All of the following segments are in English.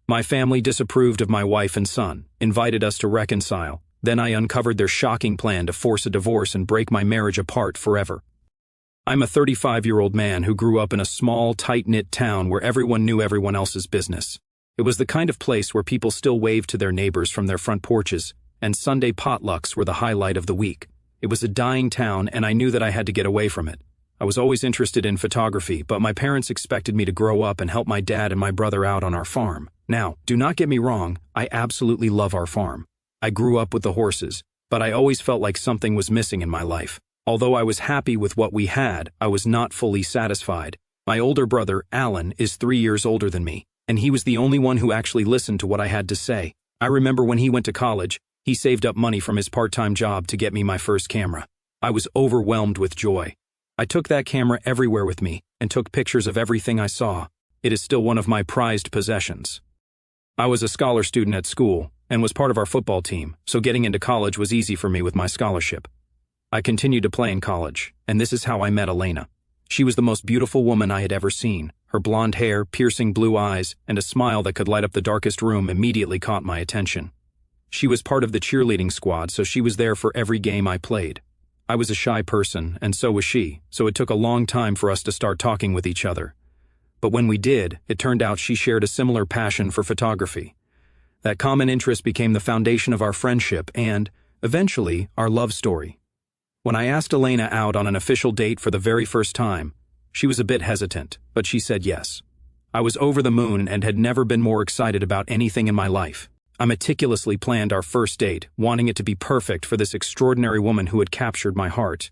My family disapproved of my wife and son, invited us to reconcile. Then I uncovered their shocking plan to force a divorce and break my marriage apart forever. I'm a 35-year-old man who grew up in a small, tight-knit town where everyone knew everyone else's business. It was the kind of place where people still waved to their neighbors from their front porches, and Sunday potlucks were the highlight of the week. It was a dying town, and I knew that I had to get away from it. I was always interested in photography, but my parents expected me to grow up and help my dad and my brother out on our farm. Now, do not get me wrong, I absolutely love our farm. I grew up with the horses, but I always felt like something was missing in my life. Although I was happy with what we had, I was not fully satisfied. My older brother, Alan, is 3 years older than me, and he was the only one who actually listened to what I had to say. I remember when he went to college, he saved up money from his part-time job to get me my first camera. I was overwhelmed with joy. I took that camera everywhere with me and took pictures of everything I saw. It is still one of my prized possessions. I was a scholar student at school and was part of our football team, so getting into college was easy for me with my scholarship. I continued to play in college, and this is how I met Elena. She was the most beautiful woman I had ever seen. Her blonde hair, piercing blue eyes, and a smile that could light up the darkest room immediately caught my attention. She was part of the cheerleading squad, so she was there for every game I played. I was a shy person, and so was she, so it took a long time for us to start talking with each other. But when we did, it turned out she shared a similar passion for photography. That common interest became the foundation of our friendship and, eventually, our love story. When I asked Elena out on an official date for the very first time, she was a bit hesitant, but she said yes. I was over the moon and had never been more excited about anything in my life. I meticulously planned our first date, wanting it to be perfect for this extraordinary woman who had captured my heart.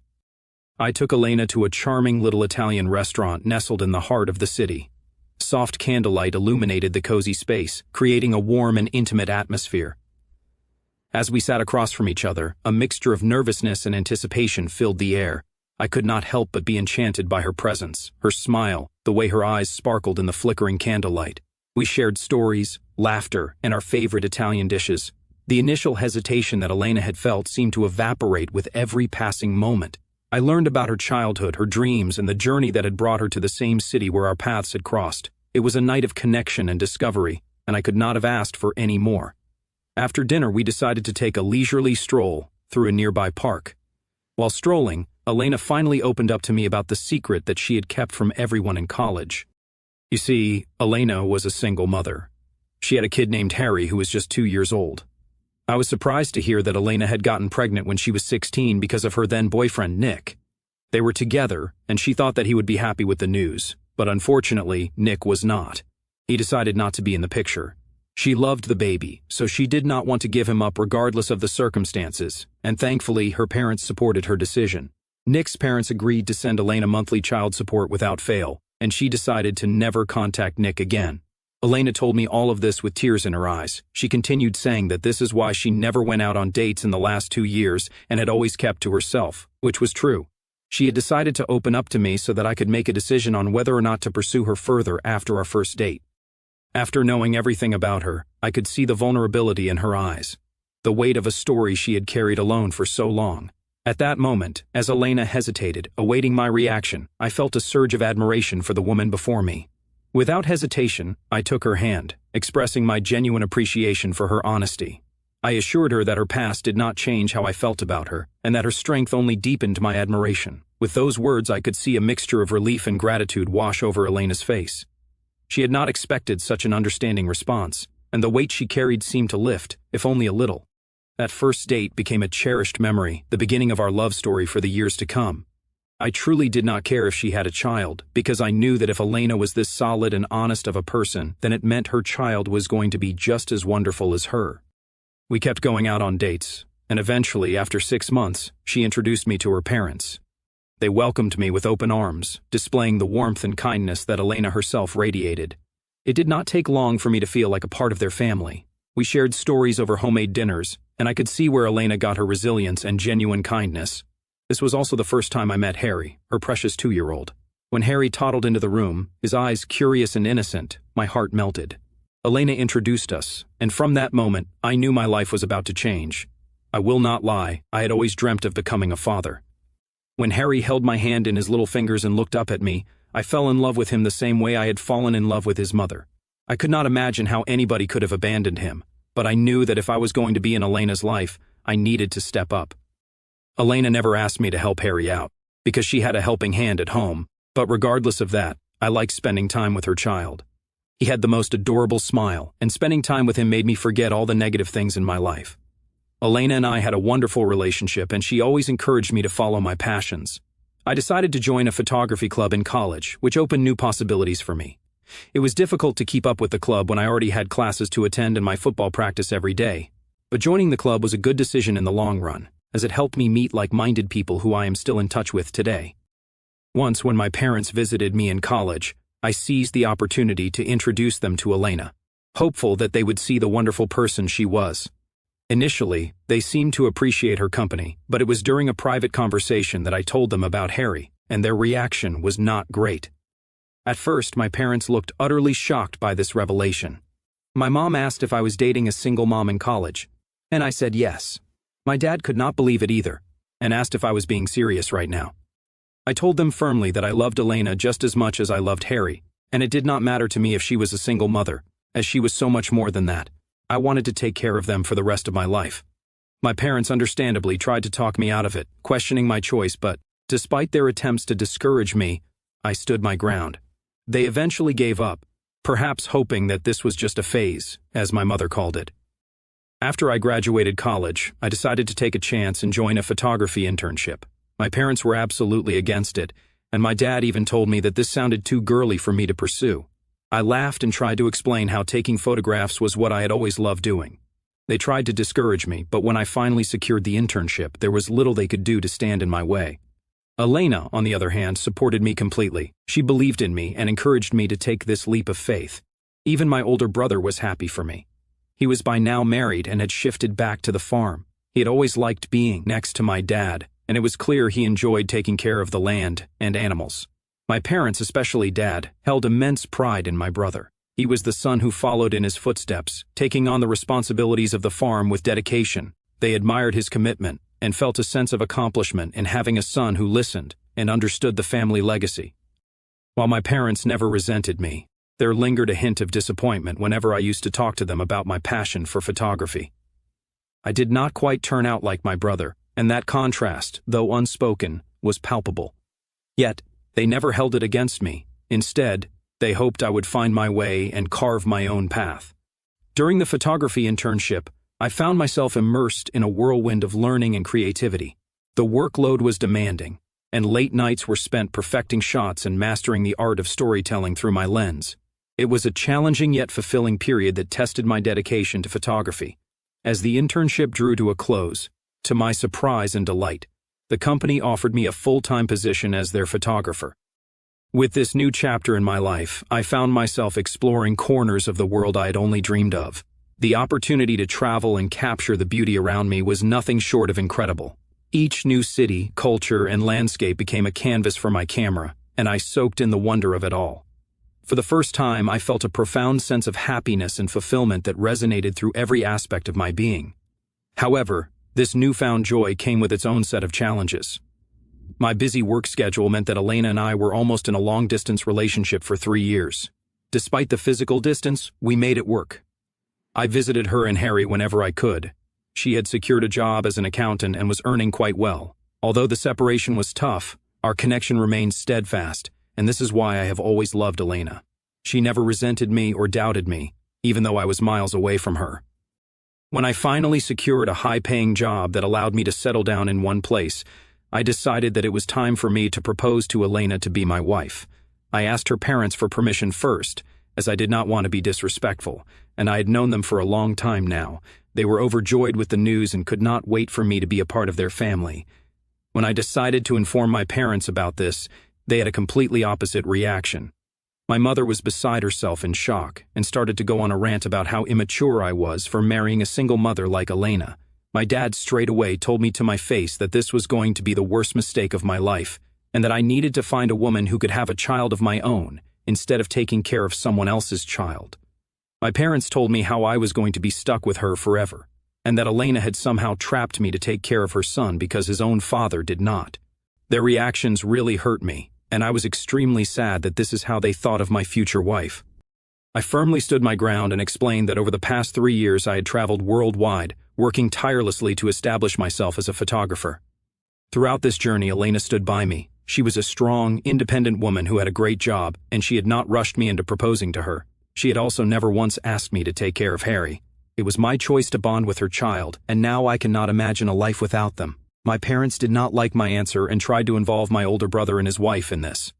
I took Elena to a charming little Italian restaurant nestled in the heart of the city. Soft candlelight illuminated the cozy space, creating a warm and intimate atmosphere. As we sat across from each other, a mixture of nervousness and anticipation filled the air. I could not help but be enchanted by her presence, her smile, the way her eyes sparkled in the flickering candlelight. We shared stories, laughter, and our favorite Italian dishes. The initial hesitation that Elena had felt seemed to evaporate with every passing moment. I learned about her childhood, her dreams, and the journey that had brought her to the same city where our paths had crossed. It was a night of connection and discovery, and I could not have asked for any more. After dinner, we decided to take a leisurely stroll through a nearby park. While strolling, Elena finally opened up to me about the secret that she had kept from everyone in college. You see, Elena was a single mother. She had a kid named Harry who was just 2 years old. I was surprised to hear that Elena had gotten pregnant when she was 16 because of her then-boyfriend, Nick. They were together, and she thought that he would be happy with the news, but unfortunately, Nick was not. He decided not to be in the picture. She loved the baby, so she did not want to give him up regardless of the circumstances, and thankfully, her parents supported her decision. Nick's parents agreed to send Elena monthly child support without fail, and she decided to never contact Nick again. Elena told me all of this with tears in her eyes. She continued saying that this is why she never went out on dates in the last 2 years and had always kept to herself, which was true. She had decided to open up to me so that I could make a decision on whether or not to pursue her further after our first date. After knowing everything about her, I could see the vulnerability in her eyes, the weight of a story she had carried alone for so long. At that moment, as Elena hesitated, awaiting my reaction, I felt a surge of admiration for the woman before me. Without hesitation, I took her hand, expressing my genuine appreciation for her honesty. I assured her that her past did not change how I felt about her, and that her strength only deepened my admiration. With those words, I could see a mixture of relief and gratitude wash over Elena's face. She had not expected such an understanding response, and the weight she carried seemed to lift, if only a little. That first date became a cherished memory, the beginning of our love story for the years to come. I truly did not care if she had a child, because I knew that if Elena was this solid and honest of a person, then it meant her child was going to be just as wonderful as her. We kept going out on dates, and eventually, after 6 months, she introduced me to her parents. They welcomed me with open arms, displaying the warmth and kindness that Elena herself radiated. It did not take long for me to feel like a part of their family. We shared stories over homemade dinners, and I could see where Elena got her resilience and genuine kindness. This was also the first time I met Harry, her precious 2-year-old. When Harry toddled into the room, his eyes curious and innocent, my heart melted. Elena introduced us, and from that moment, I knew my life was about to change. I will not lie, I had always dreamt of becoming a father. When Harry held my hand in his little fingers and looked up at me, I fell in love with him the same way I had fallen in love with his mother. I could not imagine how anybody could have abandoned him, but I knew that if I was going to be in Elena's life, I needed to step up. Elena never asked me to help Harry out, because she had a helping hand at home, but regardless of that, I liked spending time with her child. He had the most adorable smile, and spending time with him made me forget all the negative things in my life. Elena and I had a wonderful relationship, and she always encouraged me to follow my passions. I decided to join a photography club in college, which opened new possibilities for me. It was difficult to keep up with the club when I already had classes to attend and my football practice every day. But joining the club was a good decision in the long run, as it helped me meet like-minded people who I am still in touch with today. Once, when my parents visited me in college, I seized the opportunity to introduce them to Elena, hopeful that they would see the wonderful person she was. Initially, they seemed to appreciate her company, but it was during a private conversation that I told them about Harry, and their reaction was not great. At first, my parents looked utterly shocked by this revelation. My mom asked if I was dating a single mom in college, and I said yes. My dad could not believe it either, and asked if I was being serious right now. I told them firmly that I loved Elena just as much as I loved Harry, and it did not matter to me if she was a single mother, as she was so much more than that. I wanted to take care of them for the rest of my life. My parents understandably tried to talk me out of it, questioning my choice, but despite their attempts to discourage me, I stood my ground. They eventually gave up, perhaps hoping that this was just a phase, as my mother called it. After I graduated college, I decided to take a chance and join a photography internship. My parents were absolutely against it, and my dad even told me that this sounded too girly for me to pursue. I laughed and tried to explain how taking photographs was what I had always loved doing. They tried to discourage me, but when I finally secured the internship, there was little they could do to stand in my way. Elena, on the other hand, supported me completely. She believed in me and encouraged me to take this leap of faith. Even my older brother was happy for me. He was by now married and had shifted back to the farm. He had always liked being next to my dad, and it was clear he enjoyed taking care of the land and animals. My parents, especially Dad, held immense pride in my brother. He was the son who followed in his footsteps, taking on the responsibilities of the farm with dedication. They admired his commitment and felt a sense of accomplishment in having a son who listened and understood the family legacy. While my parents never resented me, there lingered a hint of disappointment whenever I used to talk to them about my passion for photography. I did not quite turn out like my brother, and that contrast, though unspoken, was palpable. Yet, they never held it against me. Instead, they hoped I would find my way and carve my own path. During the photography internship, I found myself immersed in a whirlwind of learning and creativity. The workload was demanding, and late nights were spent perfecting shots and mastering the art of storytelling through my lens. It was a challenging yet fulfilling period that tested my dedication to photography. As the internship drew to a close, to my surprise and delight, the company offered me a full-time position as their photographer. With this new chapter in my life, I found myself exploring corners of the world I had only dreamed of. The opportunity to travel and capture the beauty around me was nothing short of incredible. Each new city, culture, and landscape became a canvas for my camera, and I soaked in the wonder of it all. For the first time, I felt a profound sense of happiness and fulfillment that resonated through every aspect of my being. However, this newfound joy came with its own set of challenges. My busy work schedule meant that Elena and I were almost in a long-distance relationship for 3 years. Despite the physical distance, we made it work. I visited her and Harry whenever I could. She had secured a job as an accountant and was earning quite well. Although the separation was tough, our connection remained steadfast, and this is why I have always loved Elena. She never resented me or doubted me, even though I was miles away from her. When I finally secured a high-paying job that allowed me to settle down in one place, I decided that it was time for me to propose to Elena to be my wife. I asked her parents for permission first, as I did not want to be disrespectful, and I had known them for a long time now. They were overjoyed with the news and could not wait for me to be a part of their family. When I decided to inform my parents about this, they had a completely opposite reaction. My mother was beside herself in shock and started to go on a rant about how immature I was for marrying a single mother like Elena. My dad straight away told me to my face that this was going to be the worst mistake of my life, and that I needed to find a woman who could have a child of my own, instead of taking care of someone else's child. My parents told me how I was going to be stuck with her forever, and that Elena had somehow trapped me to take care of her son because his own father did not. Their reactions really hurt me, and I was extremely sad that this is how they thought of my future wife. I firmly stood my ground and explained that over the past 3 years I had traveled worldwide, working tirelessly to establish myself as a photographer. Throughout this journey, Elena stood by me. She was a strong, independent woman who had a great job, and she had not rushed me into proposing to her. She had also never once asked me to take care of Harry. It was my choice to bond with her child, and now I cannot imagine a life without them. My parents did not like my answer and tried to involve my older brother and his wife in this.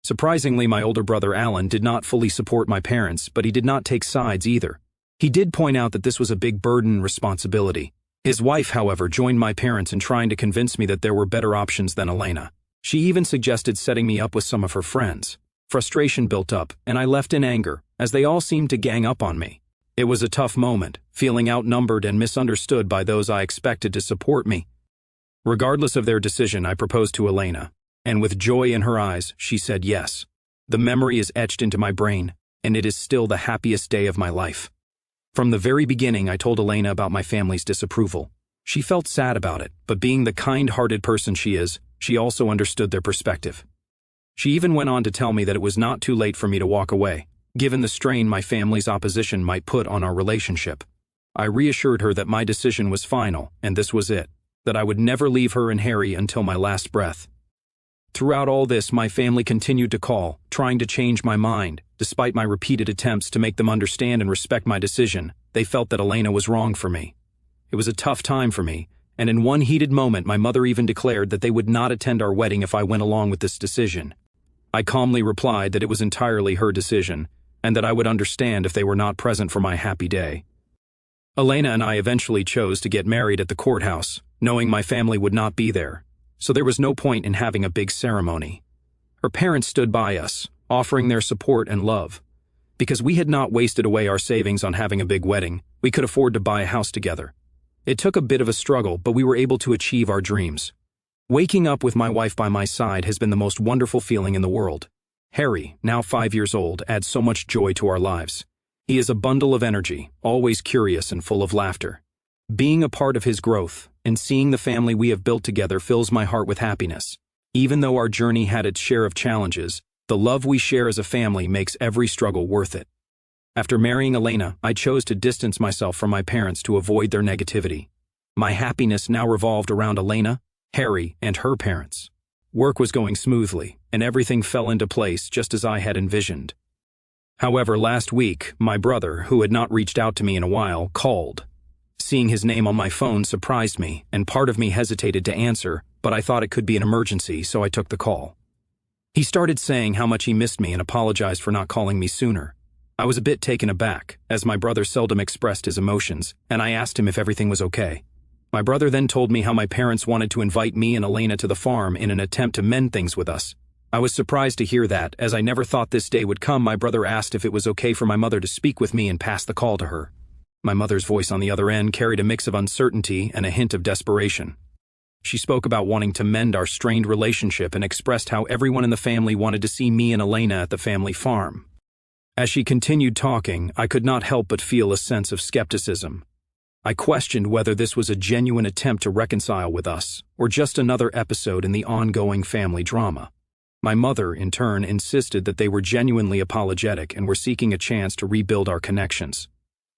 Surprisingly, my older brother Alan did not fully support my parents, but he did not take sides either. He did point out that this was a big burden and responsibility. His wife, however, joined my parents in trying to convince me that there were better options than Elena. She even suggested setting me up with some of her friends. Frustration built up, and I left in anger, as they all seemed to gang up on me. It was a tough moment, feeling outnumbered and misunderstood by those I expected to support me. Regardless of their decision, I proposed to Elena, and with joy in her eyes, she said yes. The memory is etched into my brain, and it is still the happiest day of my life. From the very beginning, I told Elena about my family's disapproval. She felt sad about it, but being the kind-hearted person she is, she also understood their perspective. She even went on to tell me that it was not too late for me to walk away, given the strain my family's opposition might put on our relationship. I reassured her that my decision was final, and this was it, that I would never leave her and Harry until my last breath. Throughout all this, my family continued to call, trying to change my mind. Despite my repeated attempts to make them understand and respect my decision, they felt that Elena was wrong for me. It was a tough time for me, and in one heated moment my mother even declared that they would not attend our wedding if I went along with this decision. I calmly replied that it was entirely her decision, and that I would understand if they were not present for my happy day. Elena and I eventually chose to get married at the courthouse, knowing my family would not be there, so there was no point in having a big ceremony. Her parents stood by us, offering their support and love. Because we had not wasted away our savings on having a big wedding, we could afford to buy a house together. It took a bit of a struggle, but we were able to achieve our dreams. Waking up with my wife by my side has been the most wonderful feeling in the world. Harry, now 5 years old, adds so much joy to our lives. He is a bundle of energy, always curious and full of laughter. Being a part of his growth and seeing the family we have built together fills my heart with happiness. Even though our journey had its share of challenges, the love we share as a family makes every struggle worth it. After marrying Elena, I chose to distance myself from my parents to avoid their negativity. My happiness now revolved around Elena, Harry, and her parents. Work was going smoothly, and everything fell into place just as I had envisioned. However, last week, my brother, who had not reached out to me in a while, called. Seeing his name on my phone surprised me, and part of me hesitated to answer, but I thought it could be an emergency, so I took the call. He started saying how much he missed me and apologized for not calling me sooner. I was a bit taken aback, as my brother seldom expressed his emotions, and I asked him if everything was okay. My brother then told me how my parents wanted to invite me and Elena to the farm in an attempt to mend things with us. I was surprised to hear that, as I never thought this day would come. My brother asked if it was okay for my mother to speak with me and pass the call to her. My mother's voice on the other end carried a mix of uncertainty and a hint of desperation. She spoke about wanting to mend our strained relationship and expressed how everyone in the family wanted to see me and Elena at the family farm. As she continued talking, I could not help but feel a sense of skepticism. I questioned whether this was a genuine attempt to reconcile with us, or just another episode in the ongoing family drama. My mother, in turn, insisted that they were genuinely apologetic and were seeking a chance to rebuild our connections.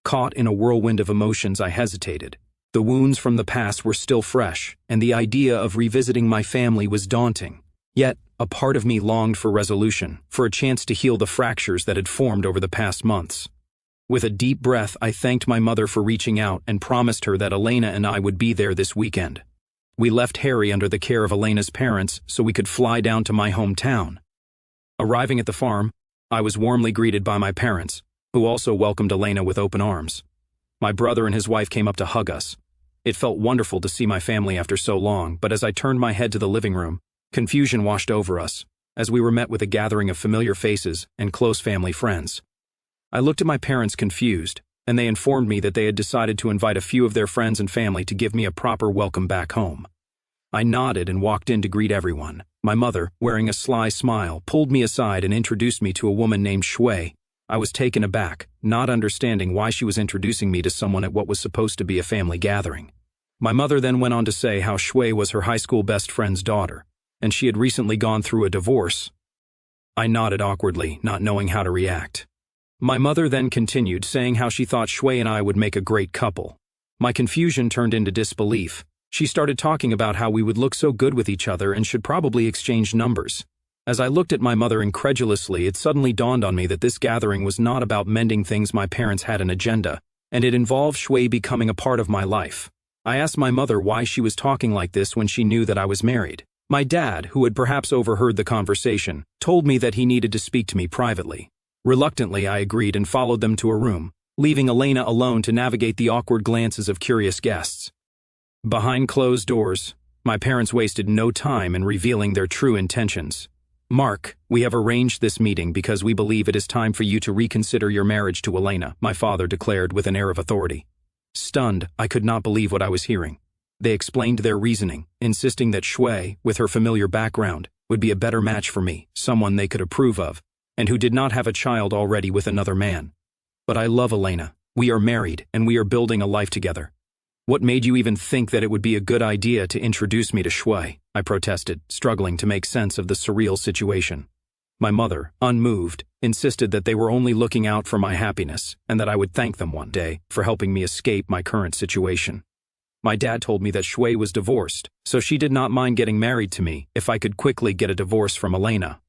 Caught in a whirlwind of emotions, I hesitated. The wounds from the past were still fresh, and the idea of revisiting my family was daunting. Yet, a part of me longed for resolution, for a chance to heal the fractures that had formed over the past months. With a deep breath, I thanked my mother for reaching out and promised her that Elena and I would be there this weekend. We left Harry under the care of Elena's parents so we could fly down to my hometown. Arriving at the farm, I was warmly greeted by my parents, who also welcomed Elena with open arms. My brother and his wife came up to hug us. It felt wonderful to see my family after so long, but as I turned my head to the living room, confusion washed over us, as we were met with a gathering of familiar faces and close family friends. I looked at my parents confused, and they informed me that they had decided to invite a few of their friends and family to give me a proper welcome back home. I nodded and walked in to greet everyone. My mother, wearing a sly smile, pulled me aside and introduced me to a woman named Shui. I was taken aback, not understanding why she was introducing me to someone at what was supposed to be a family gathering. My mother then went on to say how Shui was her high school best friend's daughter, and she had recently gone through a divorce. I nodded awkwardly, not knowing how to react. My mother then continued, saying how she thought Shui and I would make a great couple. My confusion turned into disbelief. She started talking about how we would look so good with each other and should probably exchange numbers. As I looked at my mother incredulously, it suddenly dawned on me that this gathering was not about mending things. My parents had an agenda, and it involved Shui becoming a part of my life. I asked my mother why she was talking like this when she knew that I was married. My dad, who had perhaps overheard the conversation, told me that he needed to speak to me privately. Reluctantly, I agreed and followed them to a room, leaving Elena alone to navigate the awkward glances of curious guests. Behind closed doors, my parents wasted no time in revealing their true intentions. "Mark, we have arranged this meeting because we believe it is time for you to reconsider your marriage to Elena," my father declared with an air of authority. Stunned, I could not believe what I was hearing. They explained their reasoning, insisting that Shui, with her familiar background, would be a better match for me, someone they could approve of, and who did not have a child already with another man. "But I love Elena. We are married, and we are building a life together. What made you even think that it would be a good idea to introduce me to Shui?" I protested, struggling to make sense of the surreal situation. My mother, unmoved, insisted that they were only looking out for my happiness, and that I would thank them one day for helping me escape my current situation. My dad told me that Shui was divorced, so she did not mind getting married to me if I could quickly get a divorce from Elena.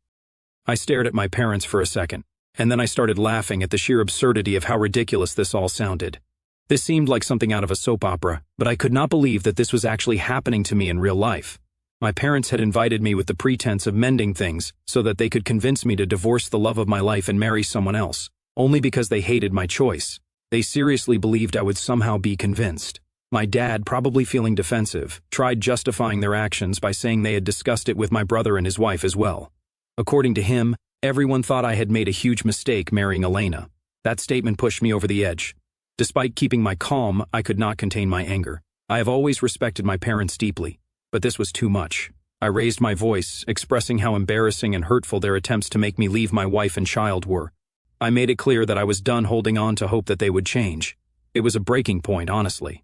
I stared at my parents for a second, and then I started laughing at the sheer absurdity of how ridiculous this all sounded. This seemed like something out of a soap opera, but I could not believe that this was actually happening to me in real life. My parents had invited me with the pretense of mending things so that they could convince me to divorce the love of my life and marry someone else, only because they hated my choice. They seriously believed I would somehow be convinced. My dad, probably feeling defensive, tried justifying their actions by saying they had discussed it with my brother and his wife as well. According to him, everyone thought I had made a huge mistake marrying Elena. That statement pushed me over the edge. Despite keeping my calm, I could not contain my anger. I have always respected my parents deeply, but this was too much. I raised my voice, expressing how embarrassing and hurtful their attempts to make me leave my wife and child were. I made it clear that I was done holding on to hope that they would change. It was a breaking point, honestly.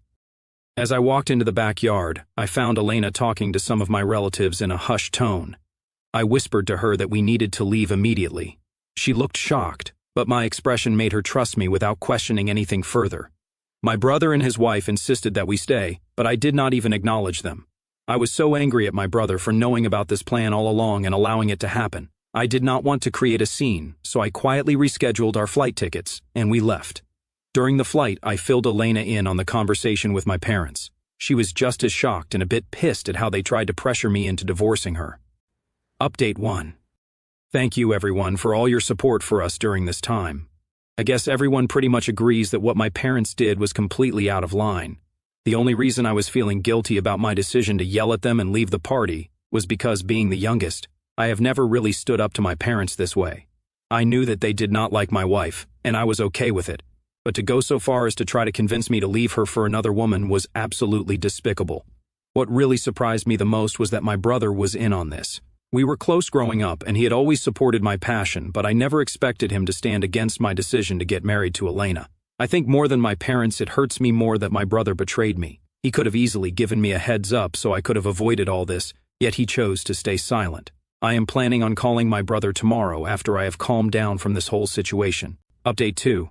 As I walked into the backyard, I found Elena talking to some of my relatives in a hushed tone. I whispered to her that we needed to leave immediately. She looked shocked, but my expression made her trust me without questioning anything further. My brother and his wife insisted that we stay, but I did not even acknowledge them. I was so angry at my brother for knowing about this plan all along and allowing it to happen. I did not want to create a scene, so I quietly rescheduled our flight tickets, and we left. During the flight, I filled Elena in on the conversation with my parents. She was just as shocked and a bit pissed at how they tried to pressure me into divorcing her. Update 1. Thank you everyone for all your support for us during this time. I guess everyone pretty much agrees that what my parents did was completely out of line. The only reason I was feeling guilty about my decision to yell at them and leave the party was because, being the youngest, I have never really stood up to my parents this way. I knew that they did not like my wife, and I was okay with it, but to go so far as to try to convince me to leave her for another woman was absolutely despicable. What really surprised me the most was that my brother was in on this. We were close growing up, and he had always supported my passion, but I never expected him to stand against my decision to get married to Elena. I think more than my parents, it hurts me more that my brother betrayed me. He could have easily given me a heads up so I could have avoided all this, yet he chose to stay silent. I am planning on calling my brother tomorrow after I have calmed down from this whole situation. Update 2.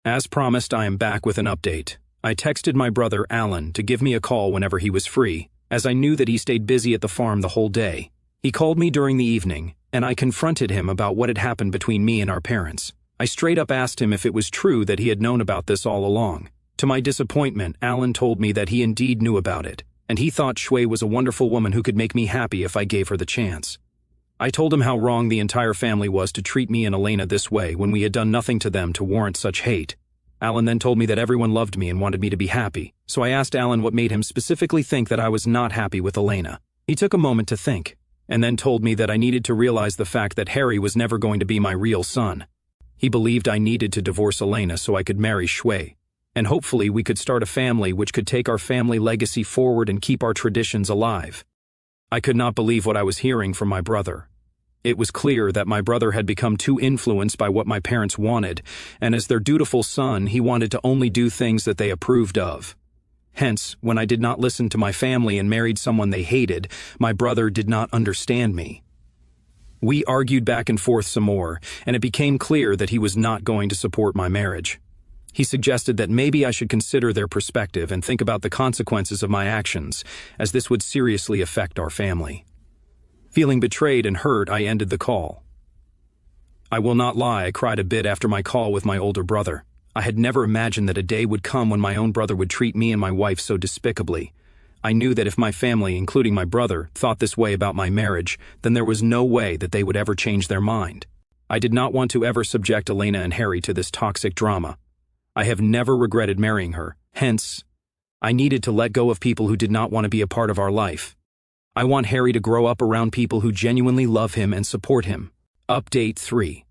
As promised, I am back with an update. I texted my brother Alan to give me a call whenever he was free, as I knew that he stayed busy at the farm the whole day. He called me during the evening, and I confronted him about what had happened between me and our parents. I straight up asked him if it was true that he had known about this all along. To my disappointment, Alan told me that he indeed knew about it, and he thought Shui was a wonderful woman who could make me happy if I gave her the chance. I told him how wrong the entire family was to treat me and Elena this way when we had done nothing to them to warrant such hate. Alan then told me that everyone loved me and wanted me to be happy, so I asked Alan what made him specifically think that I was not happy with Elena. He took a moment to think, and then told me that I needed to realize the fact that Harry was never going to be my real son. He believed I needed to divorce Elena so I could marry Shui, and hopefully we could start a family which could take our family legacy forward and keep our traditions alive. I could not believe what I was hearing from my brother. It was clear that my brother had become too influenced by what my parents wanted, and as their dutiful son, he wanted to only do things that they approved of. Hence, when I did not listen to my family and married someone they hated, my brother did not understand me. We argued back and forth some more, and it became clear that he was not going to support my marriage. He suggested that maybe I should consider their perspective and think about the consequences of my actions, as this would seriously affect our family. Feeling betrayed and hurt, I ended the call. I will not lie, I cried a bit after my call with my older brother. I had never imagined that a day would come when my own brother would treat me and my wife so despicably. I knew that if my family, including my brother, thought this way about my marriage, then there was no way that they would ever change their mind. I did not want to ever subject Elena and Harry to this toxic drama. I have never regretted marrying her, hence, I needed to let go of people who did not want to be a part of our life. I want Harry to grow up around people who genuinely love him and support him. Update 3.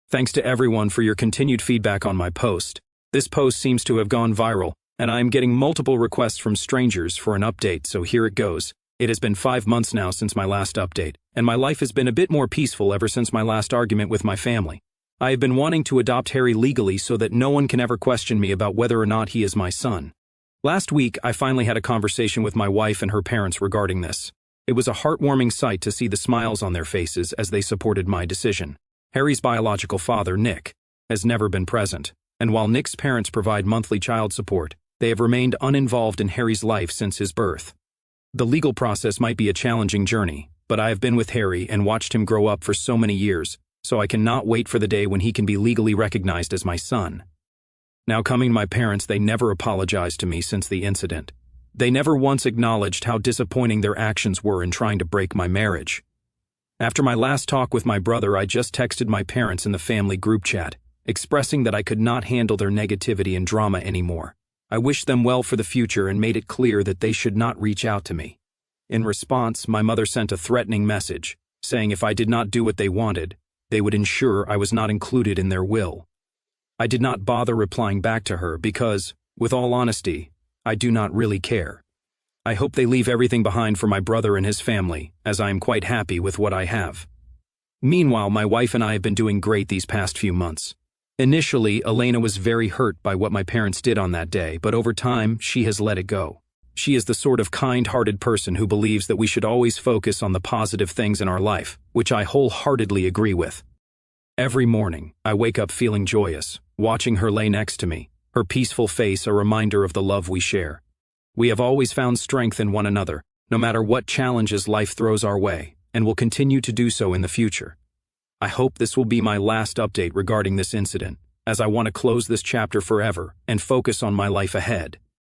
Thanks to everyone for your continued feedback on my post. This post seems to have gone viral, and I am getting multiple requests from strangers for an update, so here it goes. It has been 5 months now since my last update, and my life has been a bit more peaceful ever since my last argument with my family. I have been wanting to adopt Harry legally so that no one can ever question me about whether or not he is my son. Last week, I finally had a conversation with my wife and her parents regarding this. It was a heartwarming sight to see the smiles on their faces as they supported my decision. Harry's biological father, Nick, has never been present, and while Nick's parents provide monthly child support, they have remained uninvolved in Harry's life since his birth. The legal process might be a challenging journey, but I have been with Harry and watched him grow up for so many years, so I cannot wait for the day when he can be legally recognized as my son. Now coming to my parents, they never apologized to me since the incident. They never once acknowledged how disappointing their actions were in trying to break my marriage. After my last talk with my brother, I just texted my parents in the family group chat, expressing that I could not handle their negativity and drama anymore. I wished them well for the future and made it clear that they should not reach out to me. In response, my mother sent a threatening message, saying if I did not do what they wanted, they would ensure I was not included in their will. I did not bother replying back to her because, with all honesty, I do not really care. I hope they leave everything behind for my brother and his family, as I am quite happy with what I have. Meanwhile, my wife and I have been doing great these past few months. Initially, Elena was very hurt by what my parents did on that day, but over time, she has let it go. She is the sort of kind-hearted person who believes that we should always focus on the positive things in our life, which I wholeheartedly agree with. Every morning, I wake up feeling joyous, watching her lay next to me, her peaceful face a reminder of the love we share. We have always found strength in one another, no matter what challenges life throws our way, and will continue to do so in the future. I hope this will be my last update regarding this incident, as I want to close this chapter forever and focus on my life ahead.